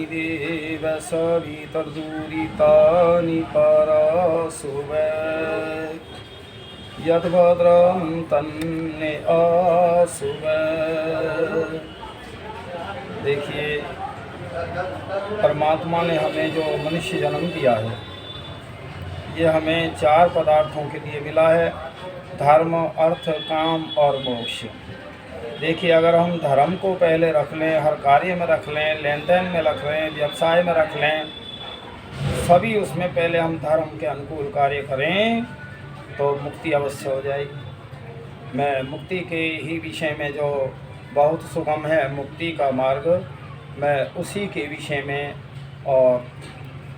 देव सवितर्दूरितानि परासुवे यद्भद्रं तन्ने आसुवे। देखिए, परमात्मा ने हमें जो मनुष्य जन्म दिया है, ये हमें 4 पदार्थों के लिए मिला है, धर्म, अर्थ, काम और मोक्ष। देखिए, अगर हम धर्म को पहले रख लें, हर कार्य में रख लें, लेन देन में रख लें, व्यवसाय में रख लें, सभी उसमें पहले हम धर्म के अनुकूल कार्य करें तो मुक्ति अवश्य हो जाएगी। मैं मुक्ति के ही विषय में, जो बहुत सुगम है मुक्ति का मार्ग, मैं उसी के विषय में, और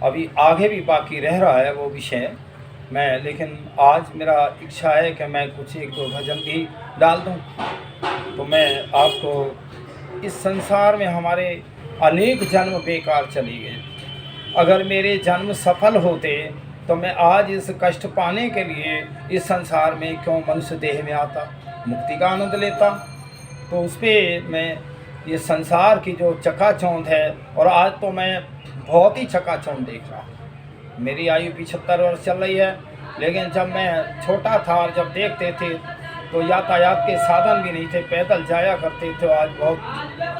अभी आगे भी बाकी रह रहा है वो विषय मैं, लेकिन आज मेरा इच्छा है कि मैं कुछ 1-2 भजन भी डाल दूं। तो मैं आपको, इस संसार में हमारे अनेक जन्म बेकार चले गए। अगर मेरे जन्म सफल होते तो मैं आज इस कष्ट पाने के लिए इस संसार में क्यों मनुष्य देह में आता, मुक्ति का आनंद लेता। तो उस पर मैं, ये संसार की जो चकाचौंध है, और आज तो मैं बहुत ही चकाचौंध देख रहा हूँ। मेरी आयु 75 वर्ष चल रही है, लेकिन जब मैं छोटा था और जब देखते थे तो यातायात के साधन भी नहीं थे, पैदल जाया करते थे। आज बहुत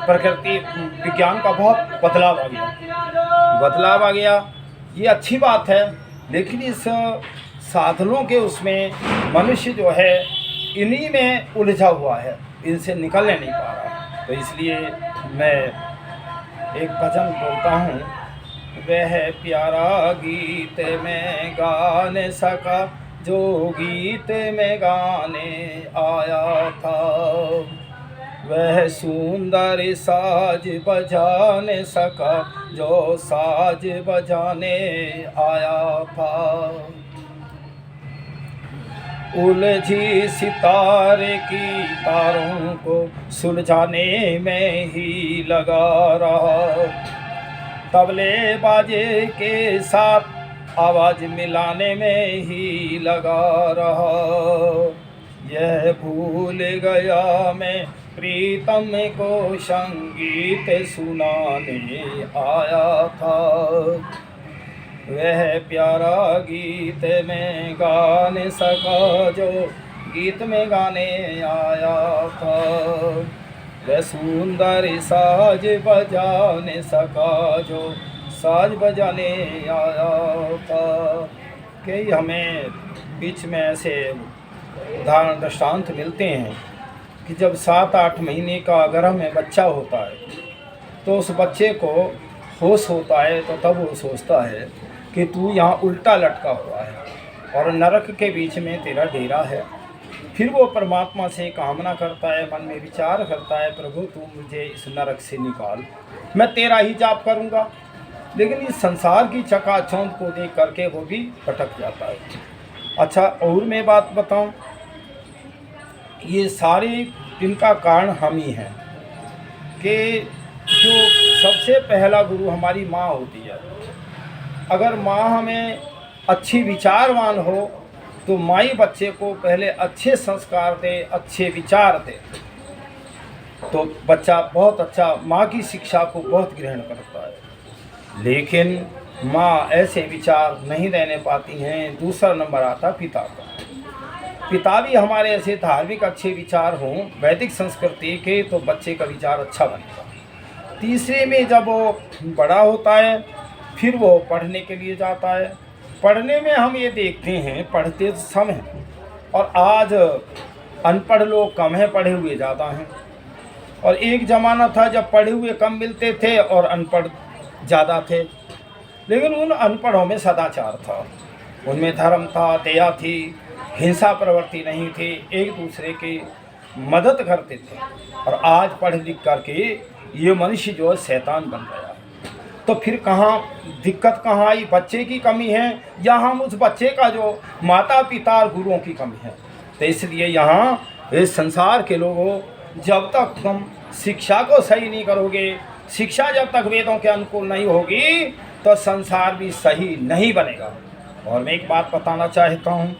प्रकृति विज्ञान का बहुत बदलाव आ गया, ये अच्छी बात है। लेकिन इस साधनों के उसमें मनुष्य जो है इन्हीं में उलझा हुआ है, इनसे निकलने नहीं पा रहा। तो इसलिए मैं एक भजन बोलता हूँ, वह प्यारा गीत में गा न सका जो गीत में गाने आया था, वह सुंदर साज बजा न सका जो साज बजाने आया था। उलझी सितारे की तारों को सुलझाने में ही लगा रहा, तबले बाजे के साथ आवाज़ मिलाने में ही लगा रहा। यह भूल गया मैं प्रीतम को संगीत सुनाने आया था, वह प्यारा गीत में गा न सका जो गीत में गाने आया था, वह सुंदर साज बजा न सका जो साज बजाने आया था। कई हमें बीच में ऐसे उदाहरण दृष्टांत मिलते हैं कि जब 7-8 महीने का गर्भ में बच्चा होता है तो उस बच्चे को होश होता है, तो तब वो सोचता है कि तू यहाँ उल्टा लटका हुआ है और नरक के बीच में तेरा डेरा है। फिर वो परमात्मा से कामना करता है, मन में विचार करता है, प्रभु तू मुझे इस नरक से निकाल, मैं तेरा ही जाप करूँगा। लेकिन इस संसार की चकाचौंध को देख करके वो भी भटक जाता है। अच्छा, और मैं बात बताऊं, ये सारे इनका कारण हम ही हैं कि जो सबसे पहला गुरु हमारी माँ होती है। अगर माँ हमें अच्छी विचारवान हो तो माँ ही बच्चे को पहले अच्छे संस्कार दे, अच्छे विचार दे, तो बच्चा बहुत अच्छा माँ की शिक्षा को बहुत ग्रहण करता है। लेकिन माँ ऐसे विचार नहीं देने पाती हैं। दूसरा नंबर आता पिता का। पिता भी हमारे ऐसे धार्मिक अच्छे विचार हों, वैदिक संस्कृति के, तो बच्चे का विचार अच्छा बनेगा। तीसरे में जब वो बड़ा होता है फिर वो पढ़ने के लिए जाता है। पढ़ने में हम ये देखते हैं, पढ़ते तो सब हैं और आज अनपढ़ लोग कम हैं, पढ़े हुए ज़्यादा हैं। और एक ज़माना था जब पढ़े हुए कम मिलते थे और अनपढ़ ज़्यादा थे। लेकिन उन अनपढ़ों में सदाचार था, उनमें धर्म था, दया थी, हिंसा प्रवृत्ति नहीं थी, एक दूसरे की मदद करते थे। और आज पढ़ लिख करके ये मनुष्य जो है शैतान बन गया। तो फिर कहाँ दिक्कत कहाँ आई? बच्चे की कमी है या हम उस बच्चे का जो माता पिता और गुरुओं की कमी है? तो इसलिए यहाँ इस संसार के लोगों, जब तक तुम शिक्षा को सही नहीं करोगे, शिक्षा जब तक वेदों के अनुकूल नहीं होगी तो संसार भी सही नहीं बनेगा। और मैं एक बात बताना चाहता हूँ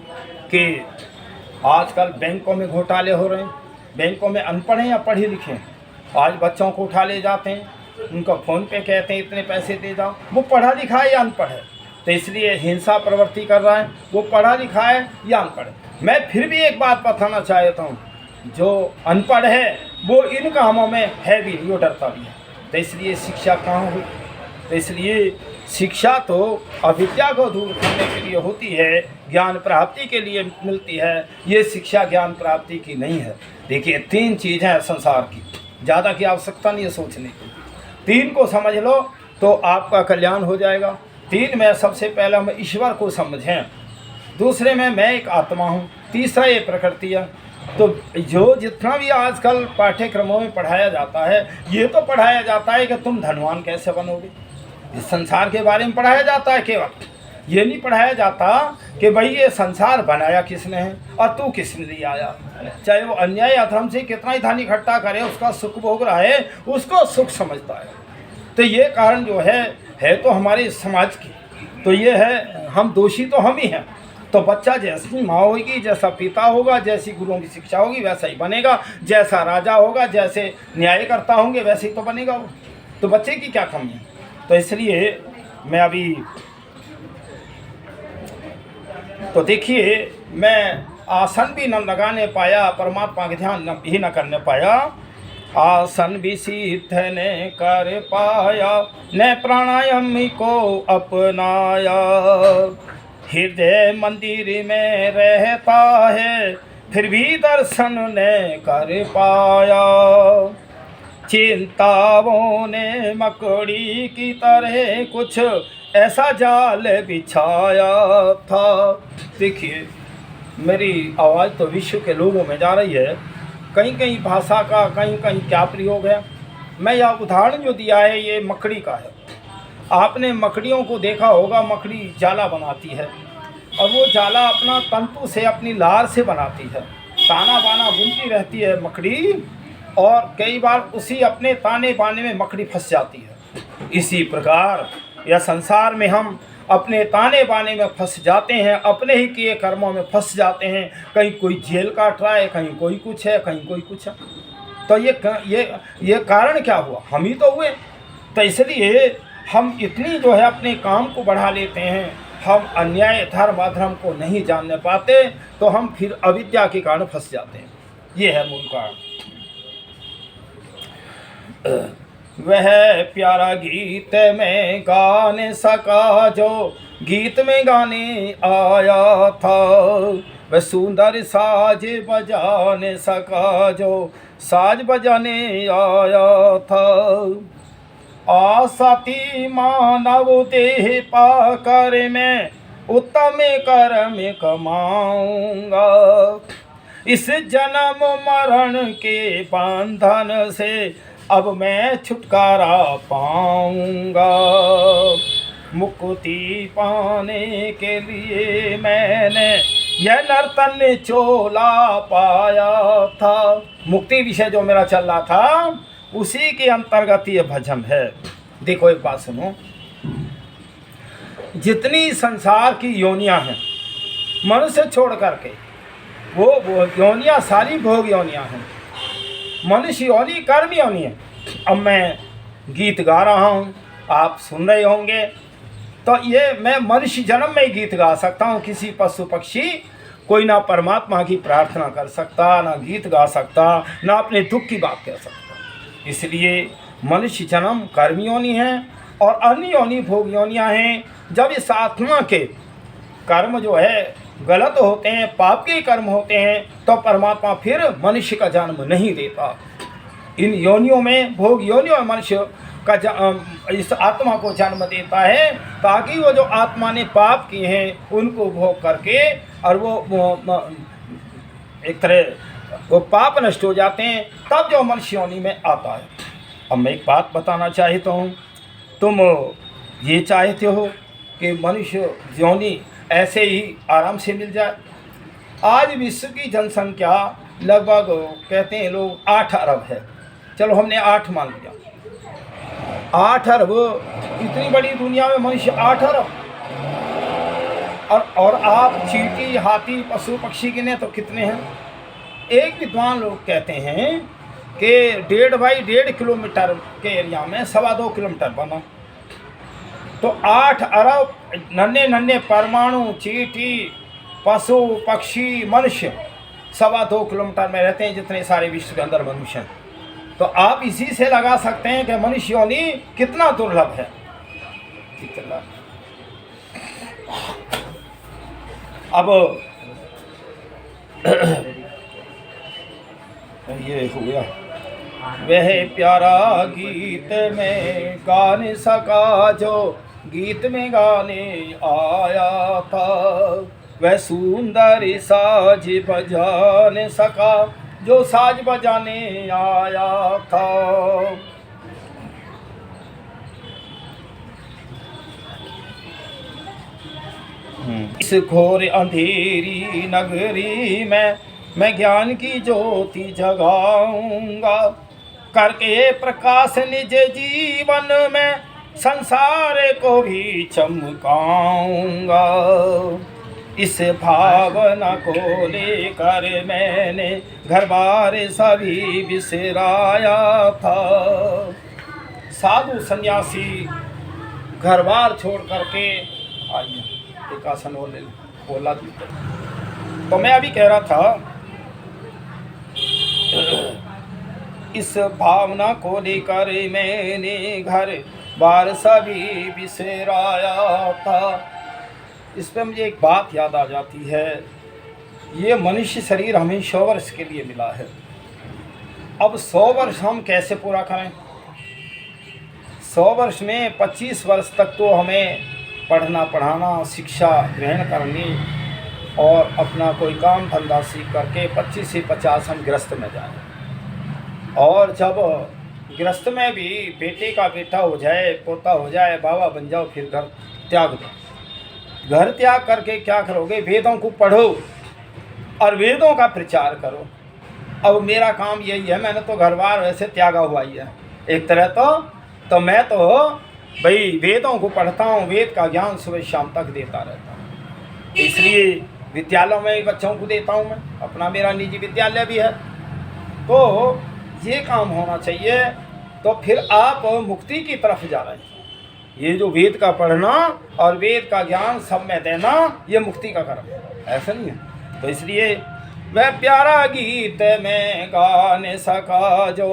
कि आजकल बैंकों में घोटाले हो रहे हैं। बैंकों में अनपढ़ हैं या पढ़े लिखे हैं? आज बच्चों को उठा ले जाते हैं, उनका फ़ोन पे कहते हैं इतने पैसे दे जाओ। वो पढ़ा लिखा है या अनपढ़ है? तो इसलिए हिंसा प्रवृत्ति कर रहा है। वो पढ़ा लिखा है या अनपढ़ है? मैं फिर भी एक बात बताना चाहता हूँ, जो अनपढ़ है वो इन कामों में है भी नहीं, वो डरता भी है। तो इसलिए शिक्षा कहाँ हुई? तो इसलिए शिक्षा तो अविद्या को दूर करने के लिए होती है, ज्ञान प्राप्ति के लिए मिलती है। ये शिक्षा ज्ञान प्राप्ति की नहीं है। देखिए 3 चीज़ हैं संसार की, ज़्यादा की आवश्यकता नहीं है सोचने की। 3 को समझ लो तो आपका कल्याण हो जाएगा। 3 में सबसे पहले हम ईश्वर को समझें, दूसरे में मैं एक आत्मा हूँ, तीसरा ये प्रकृति है। तो जो जितना भी आजकल पाठ्यक्रमों में पढ़ाया जाता है, ये तो पढ़ाया जाता है कि तुम धनवान कैसे बनोगे, इस संसार के बारे में पढ़ाया जाता है केवल। ये नहीं पढ़ाया जाता कि भाई ये संसार बनाया किसने है और तू किसने लिए आया। चाहे वो अन्याय अधर्म से कितना ही धन इकट्ठा करे, उसका सुख भोग रहा है, उसको सुख समझता है। तो ये कारण जो है तो हमारे समाज की, तो ये है, हम दोषी तो हम ही हैं। तो बच्चा जैसी माँ होगी, जैसा पिता होगा, जैसी गुरुओं की शिक्षा होगी वैसा ही बनेगा, जैसा राजा होगा, जैसे न्यायकर्ता होंगे वैसे ही तो बनेगा वो। तो बच्चे की क्या कमी है? तो इसलिए मैं अभी तो देखिए, मैं आसन भी न लगाने पाया, परमात्मा के ध्यान भी न करने पाया। आसन भी सिद्ध न कर पाया, न प्राणायाम को अपनाया। हृदय मंदिर में रहता है, फिर भी दर्शन न कर पाया। चिंताओं ने मकड़ी की तरह कुछ ऐसा जाल बिछाया था। देखिए मेरी आवाज़ तो विश्व के लोगों में जा रही है, कहीं कहीं भाषा का, कहीं कहीं क्या प्रयोग है। मैं यह उदाहरण जो दिया है ये मकड़ी का है। आपने मकड़ियों को देखा होगा, मकड़ी जाला बनाती है और वो जाला अपना तंतु से, अपनी लार से बनाती है, ताना बाना बुनती रहती है मकड़ी, और कई बार उसी अपने ताने बाने में मकड़ी फंस जाती है। इसी प्रकार या संसार में हम अपने ताने बाने में फंस जाते हैं, अपने ही किए कर्मों में फंस जाते हैं। कहीं कोई जेल काट रहा है, कहीं कोई कुछ है, कहीं कोई कुछ है। तो ये कारण क्या हुआ? हम ही तो हुए। तो इसलिए हम इतनी जो है अपने काम को बढ़ा लेते हैं, हम अन्याय धर्म अधर्म को नहीं जानने पाते, तो हम फिर अविद्या के कारण फंस जाते हैं। ये है मूल कारण। वह प्यारा गीत में गा न सका जो गीत में गाने आया था, वह सुंदर साज बजा न सका जो साज बजाने आया था। आसती मानव देह पाकर मैं उत्तम कर्म कमाऊंगा, इस जन्म मरण के बंधन से अब मैं छुटकारा पाऊंगा। मुक्ति पाने के लिए मैंने यह नर्तन चोला पाया था। मुक्ति विषय जो मेरा चल रहा था उसी के अंतर्गत ये भजन है। देखो एक बात सुनो, जितनी संसार की योनियां हैं मनुष्य छोड़ करके, वो योनियां सारी भोग योनियां हैं। मनुष्य योनि कर्म योनि है। अब मैं गीत गा रहा हूँ, आप सुन रहे होंगे, तो ये मैं मनुष्य जन्म में ही गीत गा सकता हूँ। किसी पशु पक्षी कोई ना परमात्मा की प्रार्थना कर सकता, ना गीत गा सकता, ना अपने दुख की बात कह सकता। इसलिए मनुष्य जन्म कर्म योनि है और अन्य योनि भोग योनियाँ हैं। जब इस आत्मा के कर्म जो है गलत होते हैं, पाप के कर्म होते हैं, तो परमात्मा फिर मनुष्य का जन्म नहीं देता। इन योनियों में, भोग योनियों में मनुष्य का इस आत्मा को जन्म देता है, ताकि वो जो आत्मा ने पाप किए हैं उनको भोग करके, और वो एक तरह वो पाप नष्ट हो जाते हैं, तब जो मनुष्य योनि में आता है। अब मैं एक बात बताना चाहता हूँ, तुम ये चाहते हो कि मनुष्य योनि ऐसे ही आराम से मिल जाए। आज विश्व की जनसंख्या लगभग कहते हैं लोग 8 अरब है। चलो हमने 8 मान लिया, 8 अरब, इतनी बड़ी दुनिया में मनुष्य 8 अरब। और आप चींटी, हाथी, पशु पक्षी गिने तो कितने हैं? एक विद्वान लोग कहते हैं कि 1.5 बाई 1.5 किलोमीटर के एरिया में 2.25 किलोमीटर बना, तो 8 अरब नन्हे नन्हे परमाणु, चींटी, पशु पक्षी, मनुष्य 2.25 किलोमीटर में रहते हैं, जितने सारे विश्व के अंदर मनुष्य हैं। तो आप इसी से लगा सकते हैं कि मनुष्य योनि कितना दुर्लभ है। अब ये हो गया, वह प्यारा गीत में गा नहीं सका जो गीत में गाने आया था, वह सुंदर साज बजा नहीं सका जो साज बजाने आया था। इस घोर अंधेरी नगरी में मैं ज्ञान की ज्योति जगाऊंगा, करके प्रकाश निज जीवन में संसार को भी चमकाऊंगा। इस भावना को लेकर मैंने घर बार सभी बिसराया था। साधु सन्यासी घर बार छोड़ करके आइए, एक आसन और ले बोला। तो मैं अभी कह रहा था, इस भावना को लेकर मैंने घर बार सभी बिसराया था। इस पर मुझे एक बात याद आ जाती है, ये मनुष्य शरीर हमें 100 वर्ष के लिए मिला है। अब 100 वर्ष हम कैसे पूरा करें? 100 वर्ष में 25 वर्ष तक तो हमें पढ़ना पढ़ाना, शिक्षा ग्रहण करनी और अपना कोई काम धंधा सीख करके 25 से 50 हम गृहस्थ में जाएं। और जब गृहस्थ में भी बेटे का बेटा हो जाए, पोता हो जाए, बाबा बन जाओ, फिर घर त्याग दो। घर त्याग करके क्या करोगे? वेदों को पढ़ो और वेदों का प्रचार करो। अब मेरा काम यही है, मैंने तो घर बार वैसे त्यागा हुआ ही है एक तरह। तो मैं तो भाई वेदों को पढ़ता हूँ, वेद का ज्ञान सुबह शाम तक देता रहता हूँ। इसलिए विद्यालयों में बच्चों को देता हूँ मैं, अपना मेरा निजी विद्यालय भी है। तो ये काम होना चाहिए, तो फिर आप मुक्ति की तरफ जा रहे हैं। ये जो वेद का पढ़ना और वेद का ज्ञान सब में देना, ये मुक्ति का कर्म है, ऐसा नहीं है। तो इसलिए वह प्यारा गीत में गा नहीं सका जो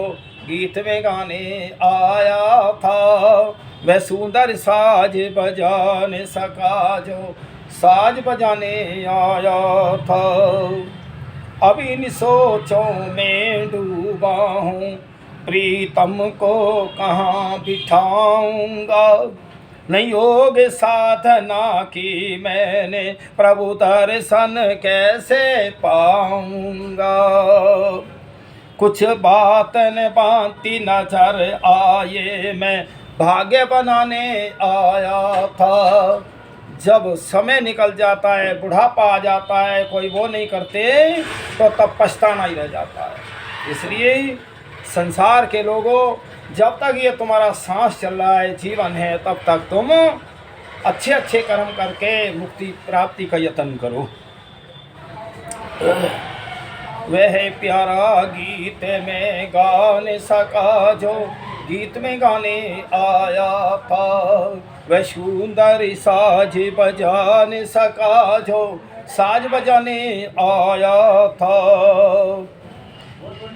गीत में गाने आया था, वह सुंदर साज बजा नहीं सका जो साज बजाने आया था। अब इन सोचों में डूबा हूँ, प्रीतम को कहाँ बिठाऊंगा। नहीं योग साधना की मैंने, प्रभु दर्शन कैसे पाऊंगा। कुछ बात न बाती नजर आए, मैं भाग्य बनाने आया था। जब समय निकल जाता है, बुढ़ापा आ जाता है, कोई वो नहीं करते, तो तब पछताना ही रह जाता है। इसलिए संसार के लोगों, जब तक ये तुम्हारा सांस चल रहा है, जीवन है, तब तक तुम अच्छे अच्छे कर्म करके मुक्ति प्राप्ति का यत्न करो। वह प्यारा गीत में गा नहीं सका जो गीत में गाने आया था, वह सुंदर साज बजा नहीं सका जो साज बजाने आया था।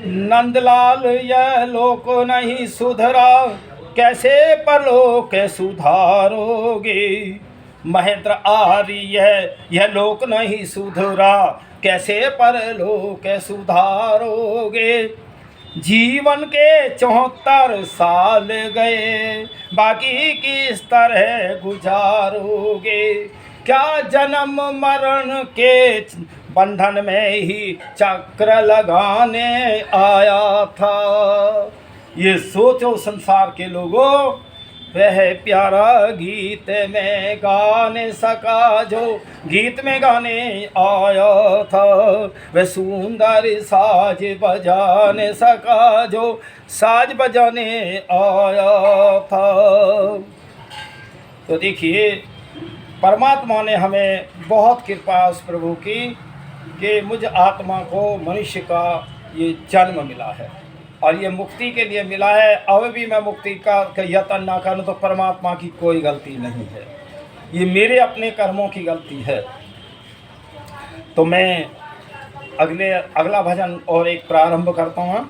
नंदलाल यह लोक नहीं सुधरा, कैसे परलोक सुधारोगे। महेंद्र आर्य यह लोक नहीं सुधरा, कैसे परलोक सुधारोगे। जीवन के 74 साल गए, बाकी किस तरह गुजारोगे। क्या जन्म मरण के बंधन में ही चक्र लगाने आया था। ये सोचो संसार के लोगों, वह प्यारा गीत में गा नहीं सका जो गीत में गाने आया था, वह सुंदर साज बजा नहीं सका जो साज बजाने आया था। तो देखिए, परमात्मा ने हमें बहुत कृपा उस प्रभु की कि मुझ आत्मा को मनुष्य का ये जन्म मिला है। और ये मुक्ति के लिए मिला है। अब भी मैं मुक्ति का यत्न ना करूं तो परमात्मा की कोई गलती नहीं है, ये मेरे अपने कर्मों की गलती है। तो मैं अगला भजन और एक प्रारंभ करता हूँ।